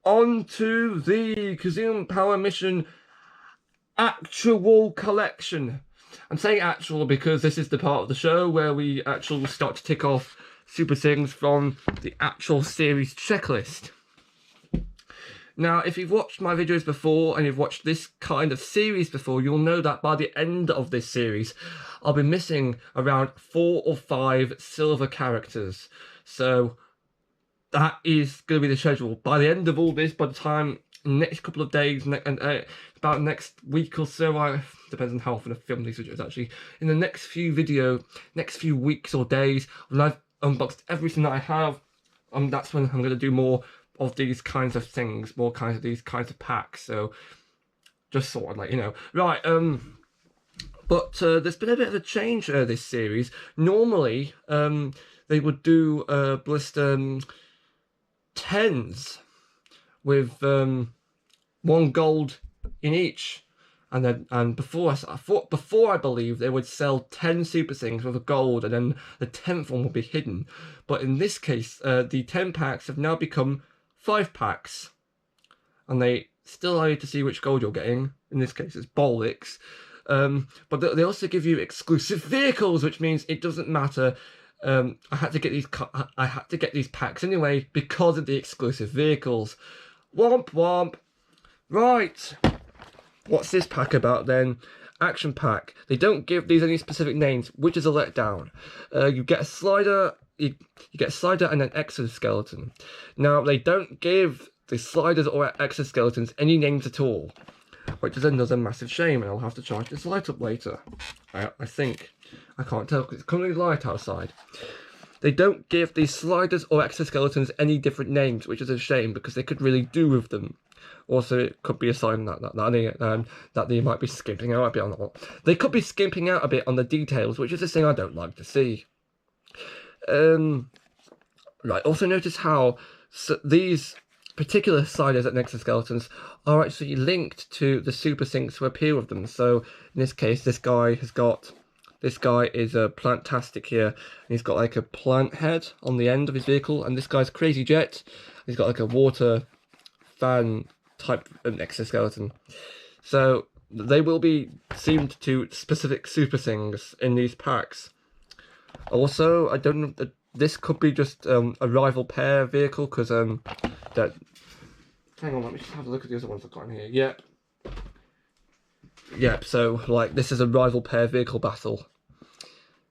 on to the Kazum Power Mission actual collection. I'm saying actual because this is the part of the show where we actually start to tick off super things from the actual series checklist. Now, if you've watched my videos before and you've watched this kind of series before, you'll know that by the end of this series, I'll be missing around 4 or 5 silver characters. So that is going to be the schedule. By the end of all this, by the time next couple of days, about next week or so, depends on how often I film these videos actually, in the next few weeks or days, when I've unboxed everything that I have, that's when I'm going to do more of these kinds of things, more kinds of these kinds of packs. So just sort of like, you know, right. But there's been a bit of a change this series. Normally, they would do blister 10s with 1 gold in each, and before I believe they would sell 10 super things with a gold, and then the 10th one would be hidden. But in this case, the 10 packs have now become 5 packs, and they still allow you to see which gold you're getting. In this case, it's Bowlix. But they also give you exclusive vehicles, which means it doesn't matter. I had to get these packs anyway because of the exclusive vehicles. Womp womp. Right. What's this pack about then? Action pack. They don't give these any specific names, which is a letdown. You get a slider. You get a slider and an exoskeleton. Now, they don't give the sliders or exoskeletons any names at all, which is another massive shame, and I'll have to charge this light up later. I think. I can't tell because it's currently light outside. They don't give these sliders or exoskeletons any different names, which is a shame because they could really do with them. Also, it could be a sign that they might be skimping out a bit on that. They could be skimping out a bit on the details, which is a thing I don't like to see. Right, also notice how these particular sliders and exoskeletons are actually linked to the super things who appear with them. So in this case, this guy is a Plantastic here, and he's got like a plant head on the end of his vehicle, and this guy's Crazy Jet, he's got like a water fan type exoskeleton. So they will be themed to specific super things in these packs. Also, I don't know, this could be just a rival pair vehicle, because hang on, let me just have a look at the other ones I've got in here. Yep, so like this is a rival pair vehicle battle.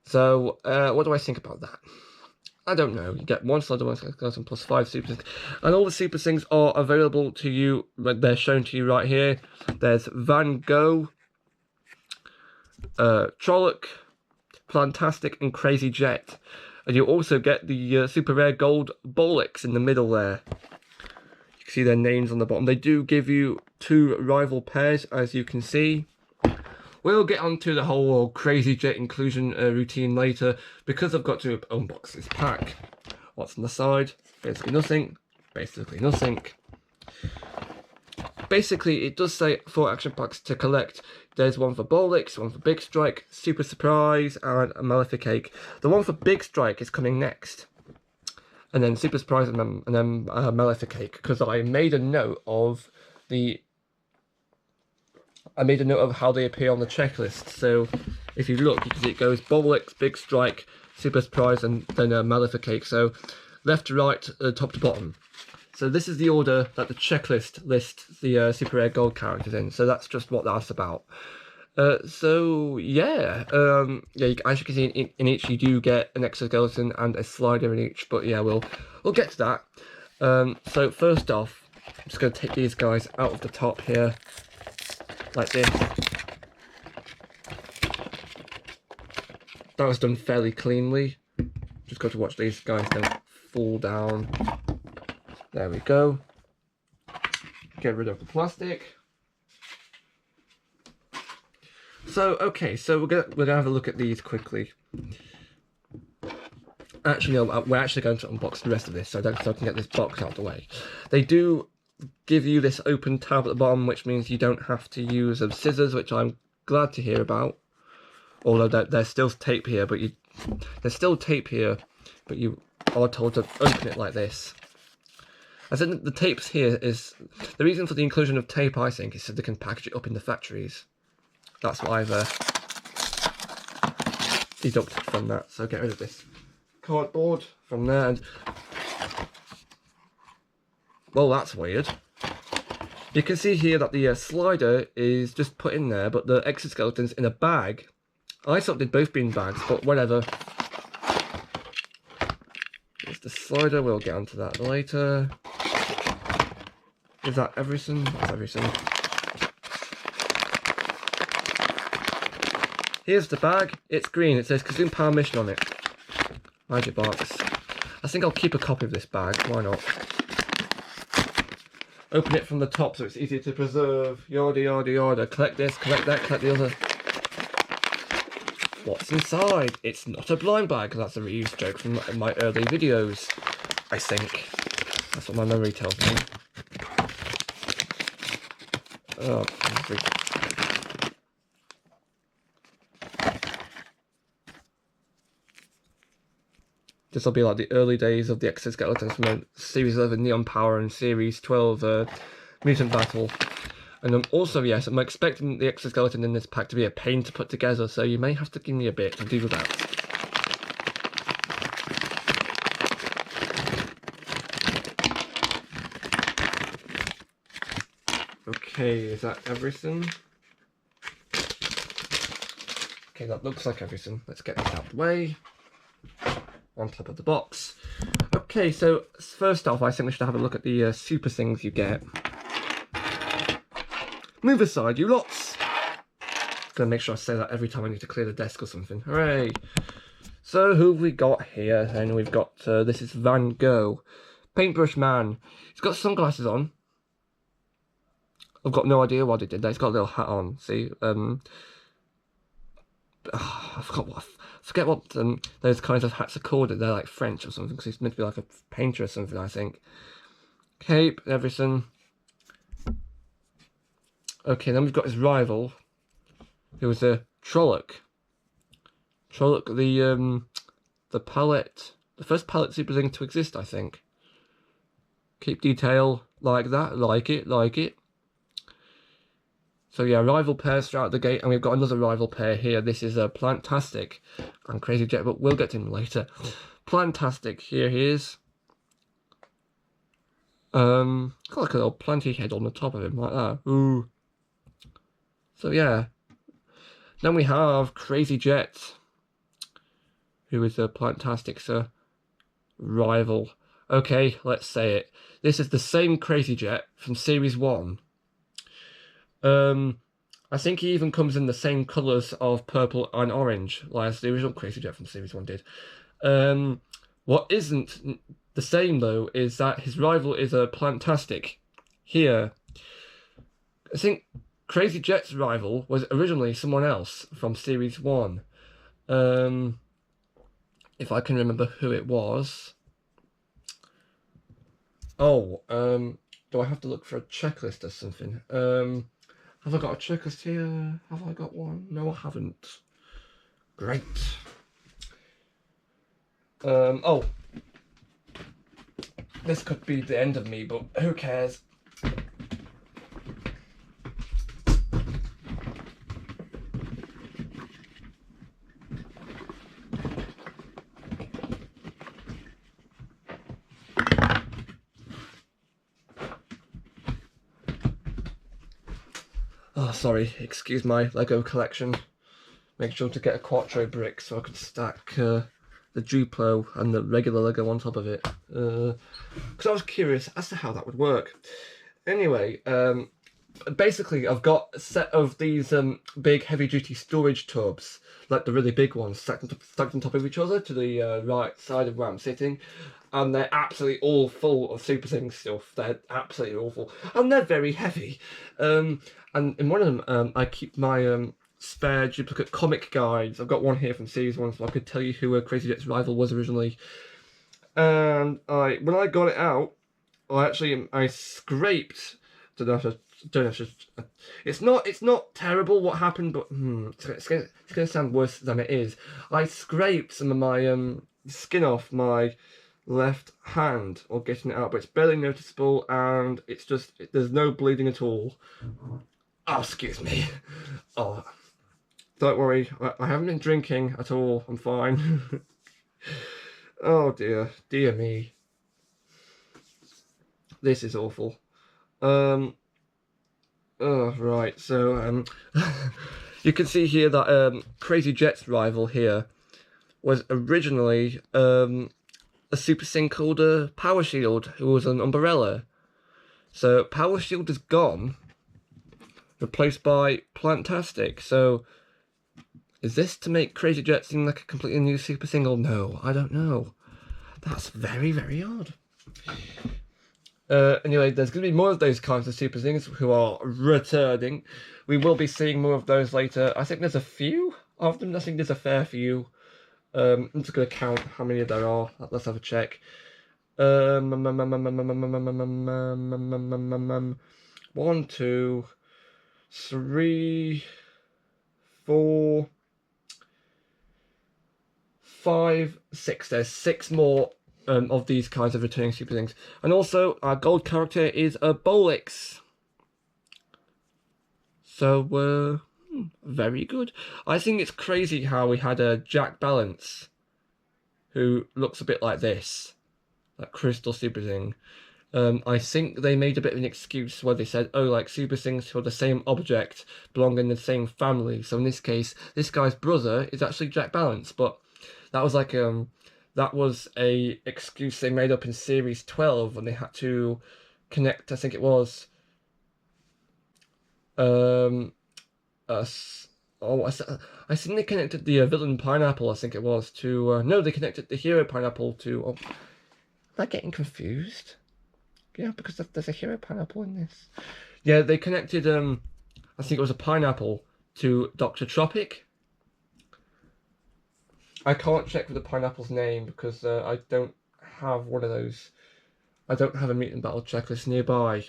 So what do I think about that? I don't know. You get 1 slider, 1 skeleton plus 5 super things, and all the super things are available to you. They're shown to you right here. There's Van Gogh, Trolloc, Plantastic, and Crazy Jet, and you also get the super rare gold Bowlix in the middle there. You can see their names on the bottom. They do give you 2 rival pairs, as you can see. We'll get onto the whole Crazy Jet inclusion routine later, because I've got to unbox this pack. What's on the side? Basically nothing. Basically, it does say 4 action packs to collect. There's one for Bowlix, one for Big Strike, Super Surprise, and a Maleficake. The one for Big Strike is coming next, and then Super Surprise, and then Maleficake, because I made a note of how they appear on the checklist. So if you look, you can see it goes Bowlix, Big Strike, Super Surprise, and then Maleficake. So left to right, top to bottom. So this is the order that the checklist lists the super rare gold characters in. So that's just what that's about. So yeah, as you can see in each, you do get an exoskeleton and a slider in each. But yeah, we'll get to that. So first off, I'm just going to take these guys out of the top here, like this. That was done fairly cleanly. Just got to watch these guys don't fall down. There we go. Get rid of the plastic. So okay, so we're gonna have a look at these quickly. Actually, no, we're actually going to unbox the rest of this, so I can get this box out of the way. They do give you this open tab at the bottom, which means you don't have to use scissors, which I'm glad to hear about. Although there's still tape here, but you are told to open it like this. I think the tapes here is... The reason for the inclusion of tape, I think, is so they can package it up in the factories. That's what I've deducted from that. So get rid of this cardboard from there. And well, that's weird. You can see here that the slider is just put in there, but the exoskeletons in a bag. I thought they'd both be in bags, but whatever. Here's the slider, we'll get onto that later. Is that everything? That's everything. Here's the bag. It's green. It says Consume Power Mission on it. Magic box. I think I'll keep a copy of this bag. Why not? Open it from the top so it's easier to preserve. Yada yada yada. Collect this, collect that, collect the other. What's inside? It's not a blind bag. That's a reused joke from my early videos, I think. That's what my memory tells me. Oh, this will be like the early days of the exoskeletons from Series 11 Neon Power and Series 12 Mutant Battle. And also, yes, I'm expecting the exoskeleton in this pack to be a pain to put together, so you may have to give me a bit to do that. Okay, is that everything? Okay, that looks like everything. Let's get this out of the way. On top of the box. Okay, so first off, I think we should have a look at the super things you get. Move aside, you lots! Gonna make sure I say that every time I need to clear the desk or something. Hooray! So, who have we got here? And we've got, this is Van Gogh. Paintbrush Man. He's got sunglasses on. I've got no idea why they did that. He's got a little hat on. See? I forget what those kinds of hats are called. They're like French or something, because he's meant to be like a painter or something, I think. Cape, everything. Okay, then we've got his rival, who was a Trolloc. Trolloc, the palette, the first palette super thing to exist, I think. Keep detail like that, like it, like it. So yeah, rival pairs throughout the gate, and we've got another rival pair here. This is Plantastic and Crazy Jet, but we'll get to him later. Plantastic, here he is. Got like a little planty head on the top of him, like that. Ooh. So yeah. Then we have Crazy Jet, who is a Plantastic's rival. Okay, let's say it. This is the same Crazy Jet from Series 1. I think he even comes in the same colours of purple and orange, like as the original Crazy Jet from Series 1 did. What isn't the same, though, is that his rival is a Plantastic. Here, I think Crazy Jet's rival was originally someone else from Series 1. If I can remember who it was. Oh, do I have to look for a checklist or something? Have I got a checklist here? Have I got one? No, I haven't. Great. Oh. This could be the end of me, but who cares? Oh, sorry, excuse my Lego collection. Make sure to get a Quattro brick so I can stack the Duplo and the regular Lego on top of it. Because I was curious as to how that would work. Anyway, basically I've got a set of these big heavy-duty storage tubs, like the really big ones, stacked on top of each other to the right side of where I'm sitting. And they're absolutely all full of Super Things stuff. They're absolutely awful. And they're very heavy. And in one of them, I keep my spare duplicate comic guides. I've got one here from Series 1, so I could tell you who Crazy Jet's rival was originally. And when I got it out, I scraped. It's not terrible what happened, but it's gonna sound worse than it is. I scraped some of my skin off my left hand or getting it out, but it's barely noticeable, and it's just there's no bleeding at all. Oh, excuse me. Oh, don't worry, I haven't been drinking at all. I'm fine. Oh dear me. This is awful. Oh, right. So you can see here that Crazy Jet's rival here was originally a Super Thing called Power Shield, who was an umbrella. So Power Shield is gone, replaced by Plantastic. So is this to make Crazy Jet seem like a completely new Super Single? No, I don't know. That's very, very odd. Anyway, there's going to be more of those kinds of Super Things who are returning. We will be seeing more of those later. I think there's a few of them. I think there's a fair few. I'm just going to count how many there are. Let's have a check. 1, 2, 3, 4, 5, 6. There's 6 more of these kinds of returning Super Things. And also, our gold character is a Bowlix. So, very good. I think it's crazy how we had a Jack Balance, who looks a bit like this, that crystal Super Thing. I think they made a bit of an excuse where they said, oh, like Super Things for the same object belong in the same family. So in this case, this guy's brother is actually Jack Balance, but that was like that was a excuse they made up in series 12 when they had to connect. I think it was I think they connected the villain Pineapple. I think it was to no, they connected the hero Pineapple to. Oh, am I getting confused? Yeah, because there's a hero Pineapple in this. Yeah, they connected. I think it was a Pineapple to Dr. Tropic. I can't check for the Pineapple's name because I don't have one of those. I don't have a mutant battle checklist nearby.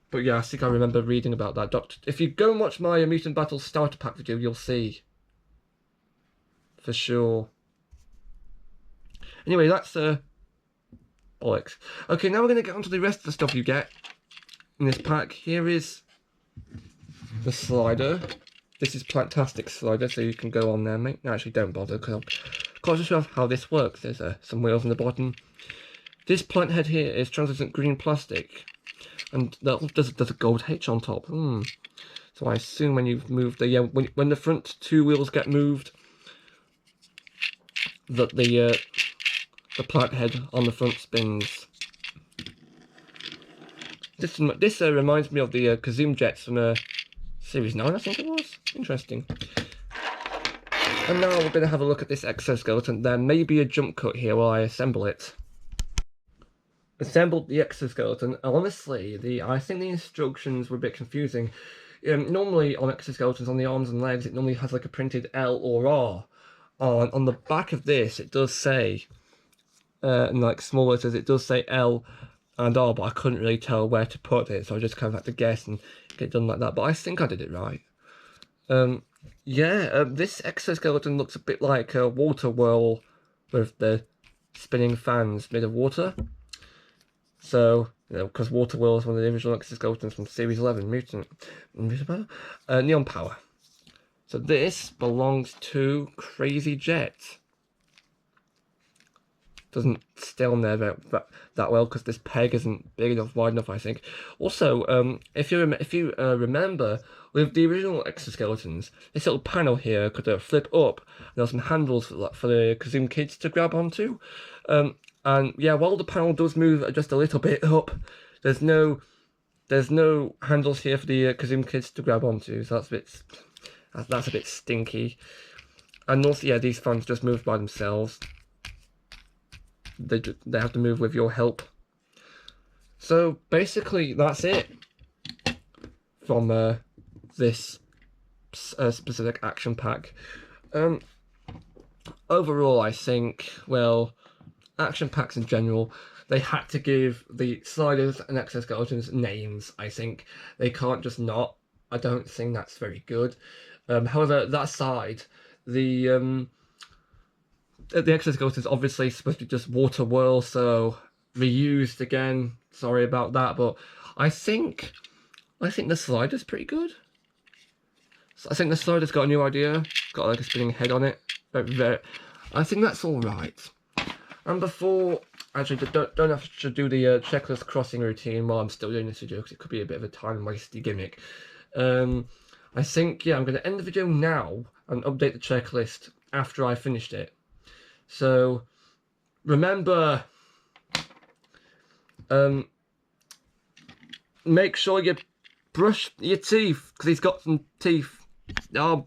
But yeah, I think I remember reading about that. If you go and watch my Mutant Battle starter pack video, you'll see. For sure. Anyway, that's Bowlix. Okay, now we're going to get onto the rest of the stuff you get in this pack. Here is the slider. This is Plantastic slider, so you can go on there, mate. No, actually, don't bother, because I'll just show how this works. There's some wheels on the bottom. This plant head here is translucent green plastic. And there's a gold H on top. So I assume when you've moved when the front 2 wheels get moved, that the plant head on the front spins. This reminds me of the Kazoom jets from series 9, I think it was. Interesting. And now we're going to have a look at this exoskeleton. There may be a jump cut here while I assemble it. Assembled the exoskeleton. Honestly, I think the instructions were a bit confusing. Normally on exoskeletons, on the arms and legs, it normally has like a printed L or R. On the back of this, it does say, in like small letters, it does say L and R, but I couldn't really tell where to put it, so I just kind of had to guess and get it done like that. But I think I did it right. This exoskeleton looks a bit like a water whirl with the spinning fans made of water. So, because Water Whirl is one of the original exoskeletons from Series 11, Neon Power. So this belongs to Crazy Jet. Doesn't stay on there that well because this peg isn't big enough, wide enough, I think. Also, if you remember, with the original exoskeletons, this little panel here could flip up. There are some handles for the Kazoom kids to grab onto. And yeah, while the panel does move just a little bit up, there's no handles here for the Kazoom kids to grab onto, so that's a bit stinky. And also, yeah, these fans just move by themselves. They have to move with your help. So basically, that's it from this specific action pack. Overall, I think, well, action packs in general, they had to give the sliders and exoskeletons names. I think they can't just not. I don't think that's very good. However, that aside, the the exoskeleton is obviously supposed to be just water whirl, so reused again. Sorry about that, but I think the slider's pretty good. So I think the slider's got a new idea. Got like a spinning head on it. I think that's all right. And before, actually, don't have to do the checklist crossing routine while I'm still doing this video, because it could be a bit of a time-wasty gimmick. I think, yeah, I'm going to end the video now and update the checklist after I finished it. So, remember, make sure you brush your teeth, because he's got some teeth. Oh,